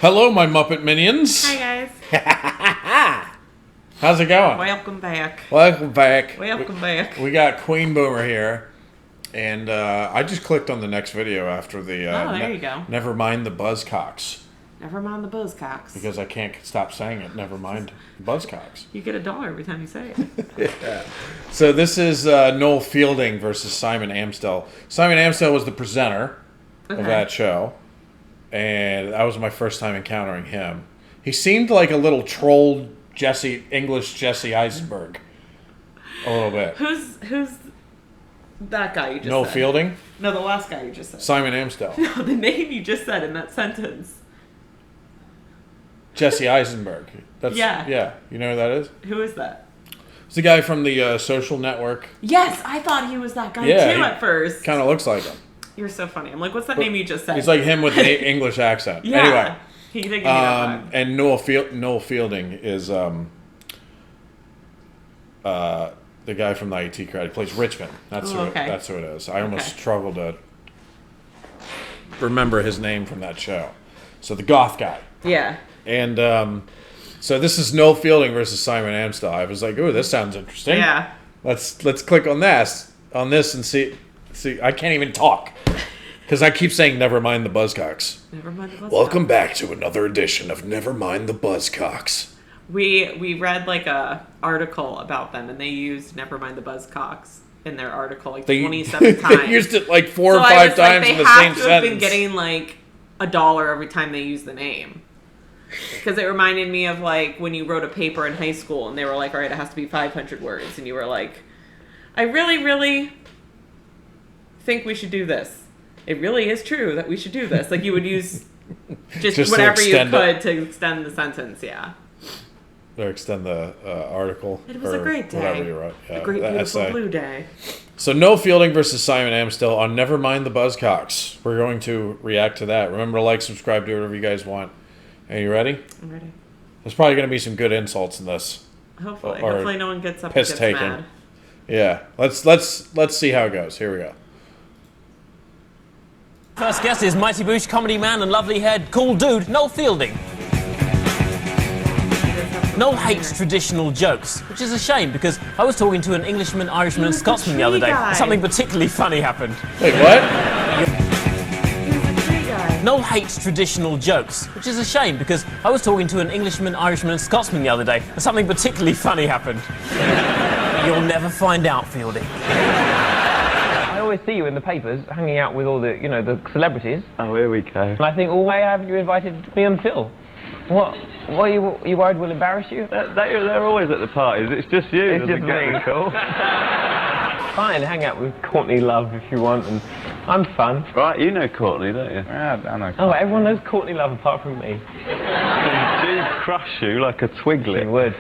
Hello, my Muppet Minions. Hi, guys. How's it going? Welcome back. Welcome back. Welcome back. We got Queen Boomer here, and I just clicked on the next video after the. There you go. Nevermind the Buzzcocks. Nevermind the Buzzcocks. Because I can't stop saying it. Nevermind the Buzzcocks. You get $1 every time you say it. Yeah. So this is Noel Fielding versus Simon Amstell. Simon Amstell was the presenter of that show, and that was my first time encountering him. He seemed like a little trolled English Jesse Eisenberg. A little bit. Who's that guy you just said? Noel Fielding? No, the last guy you just said. Simon Amstell. No, the name you just said in that sentence. Jesse Eisenberg. Yeah. You know who that is? Who is that? It's the guy from the Social Network. Yes, I thought he was that guy too at first. Kind of looks like him. You're so funny. I'm like, what's that name you just said? He's like him with an English accent. Yeah. Anyway. He did give me that vibe. And Noel Fielding is the guy from the IT crowd. He plays Richmond. That's who it is. I almost struggled to remember his name from that show. So the goth guy. Yeah. And so this is Noel Fielding versus Simon Amstell. I was like, "Ooh, this sounds interesting." Yeah. Let's click on this and see. I can't even talk because I keep saying "Nevermind the Buzzcocks." Nevermind the Buzzcocks. Welcome back to another edition of Nevermind the Buzzcocks. We read like a article about them, and they used "Nevermind the Buzzcocks" in their article 27 times. They used it like 4 or 5 times in the same sentence. They have to have been getting like $1 every time they use the name. Because it reminded me of like when you wrote a paper in high school, and they were like, "All right, it has to be 500 words," and you were like, "I really, really think we should do this. It really is true that we should do this." Like you would use just whatever you could to extend the sentence. Yeah. Or extend the article. It was a great day. Whatever you wrote. Yeah, a great, beautiful essay. blue day. So Noel Fielding versus Simon Amstell on Nevermind the Buzzcocks. We're going to react to that. Remember to like, subscribe, do whatever you guys want. Are you ready? I'm ready. There's probably going to be some good insults in this. Hopefully. Hopefully no one gets up and piss gets taking. mad. Yeah. Let's see how it goes. Here we go. First guest is Mighty Boosh, comedy man and lovely-haired cool dude, Noel Fielding. Noel hates traditional jokes, which is a shame because I was talking to an Englishman, Irishman and Scotsman the other day. Something particularly funny happened. Wait, what? Noel hates traditional jokes, which is a shame because I was talking to an Englishman, Irishman and Scotsman the other day and something particularly funny happened. You'll never find out, Fielding. I always see you in the papers hanging out with all the, the celebrities. Oh, here we go. And I think, why haven't you invited me and Phil? What are you worried we'll embarrass you? They're always at the parties. It's just you. It's just me. Cool. Fine, hang out with Courtney Love if you want, and I'm fun. Right, you know Courtney, don't you? Yeah, I know. Oh, everyone knows Courtney Love apart from me. She'd crush you like a twiglet. She would.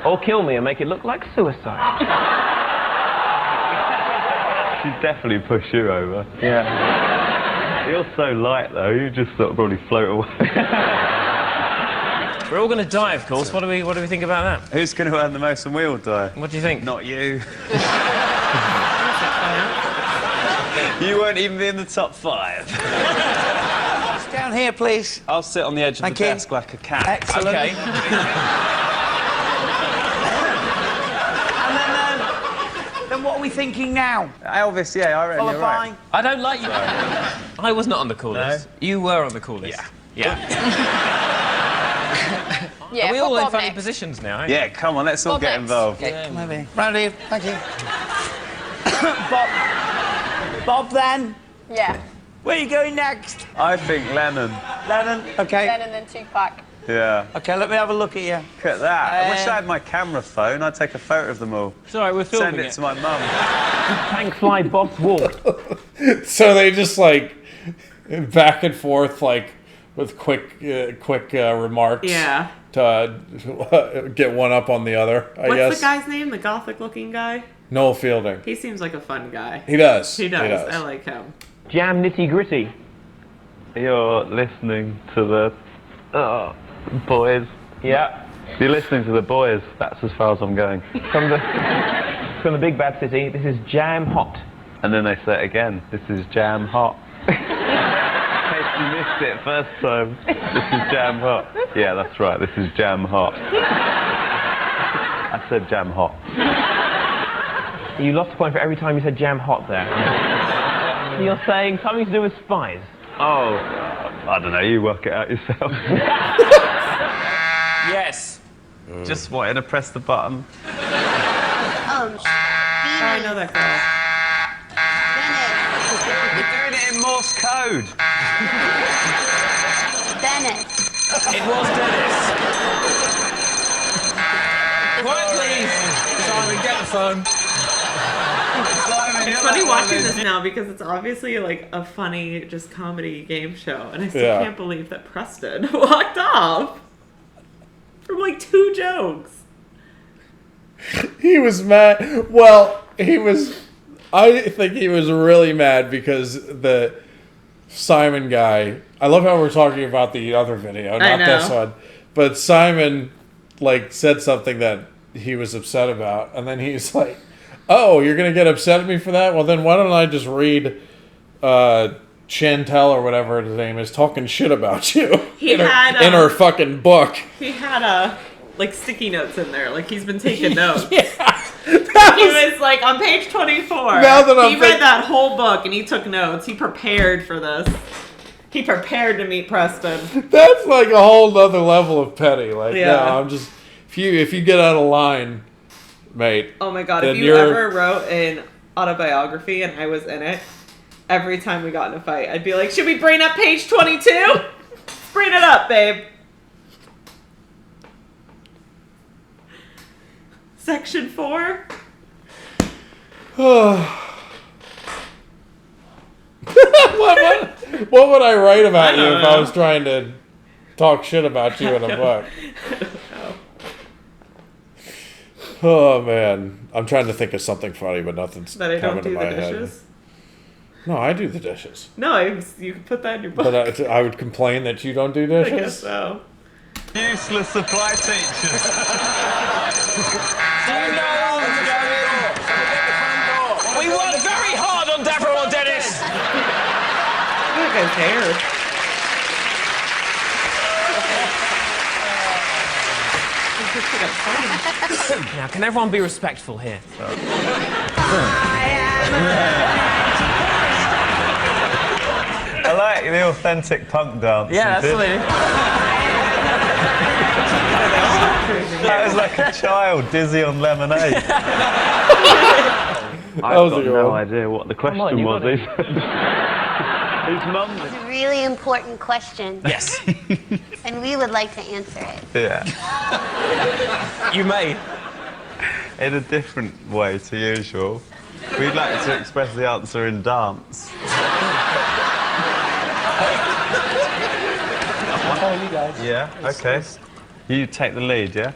Or kill me and make it look like suicide. She'd definitely push you over. Yeah. You're so light, though. You just sort of probably float away. We're all going to die, of course. What do we think about that? Who's going to earn the most and we all die? What do you think? Not you. You won't even be in the top 5. Down here, please. I'll sit on the edge of the desk like a cat. Excellent. Okay. And then what are we thinking now? Elvis, yeah, I reckon you're right. Qualifying? I don't like you. I was not on the call list. You were on the call list. Yeah. Yeah, Are we all in Bob funny next. positions now? Yeah, come on, let's all Bob get next. involved. Okay, come over here. Round here, thank you. Bob then? Yeah. Where are you going next? I think Lennon. Lennon, okay. Then and then Tupac. Yeah. Okay, let me have a look at you. Look at that. I wish I had my camera phone. I'd take a photo of them all. Sorry, we're filming Send it to my mum. Thanks, fly, Bob's walk. So they just like back and forth like with quick remarks. Yeah. To get one up on the other, I guess. What's the guy's name? The gothic-looking guy? Noel Fielding. He seems like a fun guy. He does. He does. I like him. Jam nitty gritty. You're listening to the boys. Yeah. You're listening to the boys. That's as far as I'm going. From the big bad city, this is Jam Hot. And then they say it again. This is jam hot. You missed it first time. This is jam hot. Yeah, that's right. This is jam hot. I said jam hot. You lost a point for every time you said jam hot there. So you're saying something to do with spies? Oh, I don't know. You work it out yourself. Yes. Just wanting to press the button. Oh, I know that girl. You're doing it in Morse code. Dennis. It was Dennis. Quiet, please. Simon, get the phone. It's funny watching this now because it's obviously like a funny, just comedy game show, and I still can't believe that Preston walked off from like 2 jokes. He was mad. Well, I think he was really mad because the Simon guy. I love how we're talking about the other video, not this one. But Simon like said something that he was upset about, and then he's like, "Oh, you're gonna get upset at me for that? Well, then why don't I just read Chantel or whatever his name is talking shit about you in her fucking book." He had like sticky notes in there, like he's been taking notes. Yeah. He was like on page 24. Now that he read that whole book and he took notes. He prepared for this. He prepared to meet Preston. That's like a whole nother level of petty. Like, no, I'm just if you get out of line, mate. Oh my god! If you ever wrote an autobiography and I was in it, every time we got in a fight, I'd be like, "Should we bring up page 22? Bring it up, babe." Section 4. What would I write about you if I was trying to talk shit about you in a book? Oh man, I'm trying to think of something funny, but nothing's that I coming don't do to my the head. dishes. No, I do the dishes. No, you can put that in your book. But I would complain that you don't do dishes. I guess so. Useless supply teachers. Do you know what's going on? We worked very hard on Deborah or Dennis. Look at his hair. Now, can everyone be respectful here? I like the authentic punk dance. Yeah, absolutely. That was like a child dizzy on lemonade. I've got no idea what the question was. His mum. It's a really important question. Yes. And we would like to answer it. Yeah. You may. In a different way to usual. We'd like to express the answer in dance. Oh, you guys. Yeah, okay. You take the lead, yeah?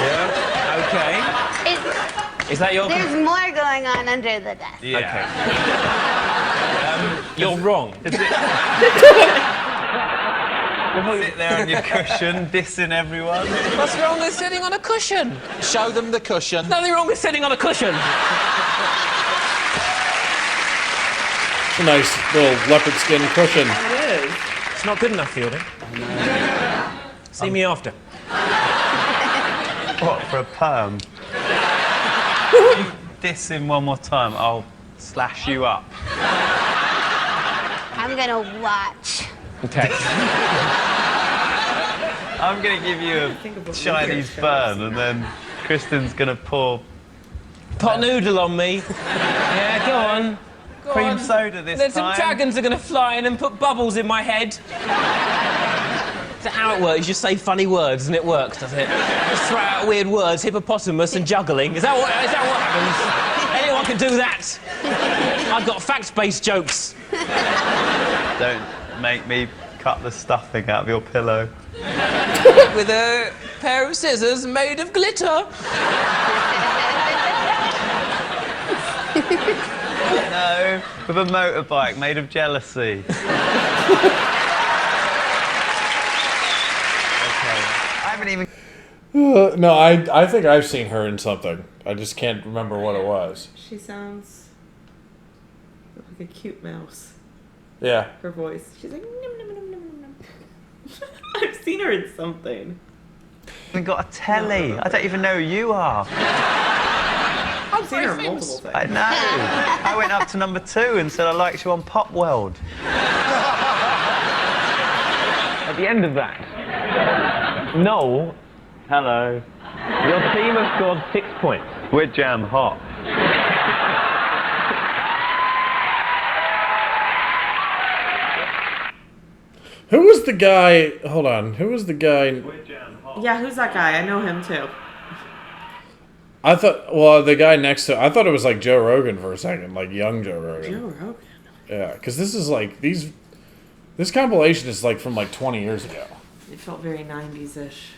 Yeah. Okay. Is that your... There's more going on under the desk. Yeah. Okay. You're wrong. Sit there on your cushion, dissing everyone. What's wrong with sitting on a cushion? Show them the cushion. Nothing wrong with sitting on a cushion. It's a nice little leopard skin cushion. It is. It's not good enough, Fielding. See me after. What, for a perm? You diss him one more time, I'll slash you up. I'm gonna watch. Okay. I'm going to give you a Chinese burn, and then Kristen's going to pour Pot noodle on me. Yeah, go on. cream soda this Then time. some dragons are going to fly in and put bubbles in my head. Is that how it works? You just say funny words and it works, does it? Just throw out weird words, hippopotamus and juggling. Is that what happens? Anyone can do that. I've got fact-based jokes. Don't make me cut the stuffing out of your pillow. With a pair of scissors made of glitter. No, with a motorbike made of jealousy. Okay. I haven't even... No, I think I've seen her in something. I just can't remember what it was. She sounds like a cute mouse. Yeah. Her voice. She's like, num, num, num, num, num. I've seen her in something. We've got a telly. I don't even know who you are. I've seen her in multiple things. I know. I went up to number 2 and said I liked you on Pop World. At the end of that, Noel, Hello. your team have scored 6 points. We're Jam Hot. Who was the guy? Hold on. Who was the guy? We're Jam Hot. Yeah, who's that guy? I know him too. I thought. Well, the guy next to. I thought it was like Joe Rogan for a second, like young Joe Rogan. Joe Rogan. Yeah, because this is like these. This compilation is like from like 20 years ago. It felt very 90s-ish.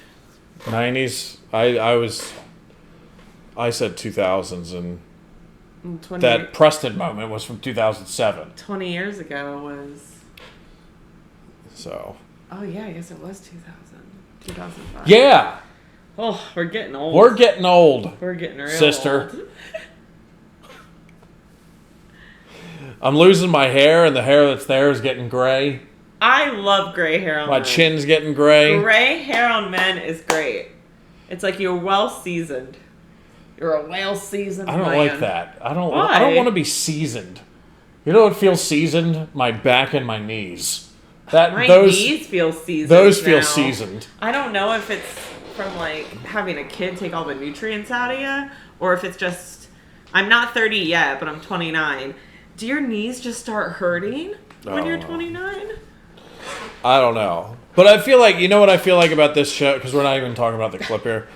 90s. I said 2000s, and 20 that Preston moment was from 2007. 20 years ago was... So. Oh, yeah, I guess it was 2005. Yeah! Oh, we're getting old. We're getting old. We're getting real sister. old. I'm losing my hair, and the hair that's there is getting gray. I love gray hair on My men. chin's getting gray. Gray hair on men is great. It's like you're well seasoned. You're a well seasoned I don't man. like that. I don't Why? want to be seasoned. You know what feels seasoned? My back and my knees. My knees feel seasoned. Those feel now. seasoned. I don't know if it's from like having a kid take all the nutrients out of you, or if it's just I'm not 30 yet, but I'm 29. Do your knees just start hurting when you're 29? I don't know. But I feel like, you know what I feel like about this show? Because we're not even talking about the clip here.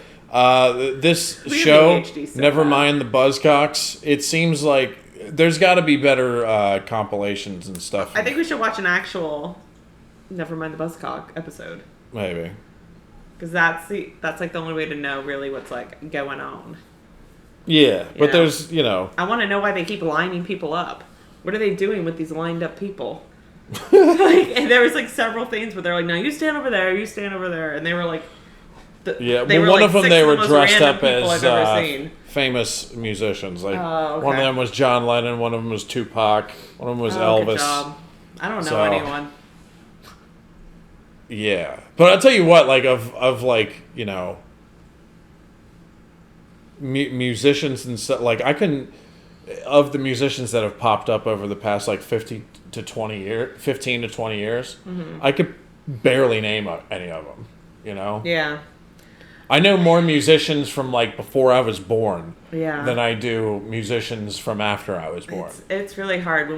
This show, Nevermind The Buzzcocks, it seems like there's got to be better compilations and stuff. I think we should watch an actual Nevermind The Buzzcock episode. Maybe. Because that's like the only way to know really what's like going on. Yeah, but know? there's, you know. I want to know why they keep lining people up. What are they doing with these lined up people? And there was like several things where they're like, no, you stand over there, you stand over there. And they were like... Yeah, well, one of them they were dressed up as famous musicians. Like okay. One of them was John Lennon, one of them was Tupac, one of them was Elvis. Good job. I don't know anyone. Yeah, but I'll tell you what, like of like, you know, musicians and stuff. Like I can, of the musicians that have popped up over the past like 15 to 20 years, Mm-hmm. I could barely name any of them. You know. Yeah. I know more musicians from like before I was born than I do musicians from after I was born. It's really hard.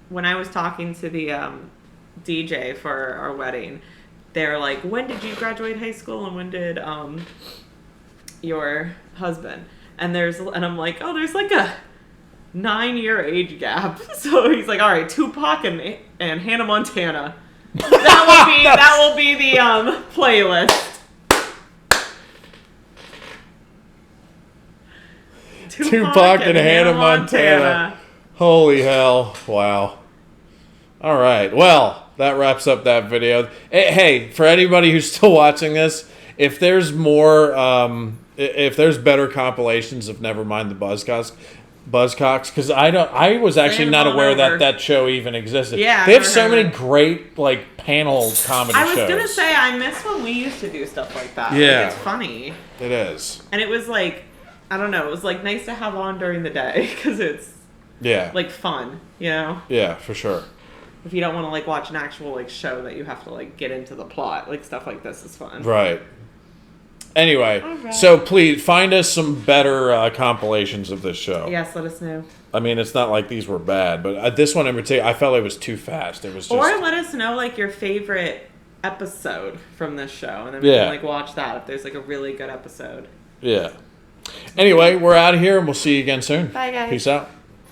When I was talking to the DJ for our wedding, they were like, when did you graduate high school and when did your husband? And I'm like, oh, there's like a 9-year age gap. So he's like, all right, Tupac and Hannah Montana. That will be the playlist. Tupac and Hannah Montana. Holy hell. Wow. All right. Well, that wraps up that video. Hey, for anybody who's still watching this, if there's more, if there's better compilations of Nevermind The Buzzcocks, because I was actually not aware that show even existed. Yeah, they have so many great like panel comedy shows. I was gonna say I miss when we used to do stuff like that. Yeah, like, it's funny. It is, and it was like, I don't know, it was like nice to have on during the day because it's like fun, you know. Yeah, for sure. If you don't want to like watch an actual like show that you have to like get into the plot, like stuff like this is fun. Right. Anyway, so please find us some better compilations of this show. Yes, let us know. I mean, it's not like these were bad, but this one in particular, I felt it was too fast. It was just... Or let us know like your favorite episode from this show, and then we can like watch that if there's like a really good episode. Yeah. Anyway, we're out of here, and we'll see you again soon. Bye, guys. Peace out.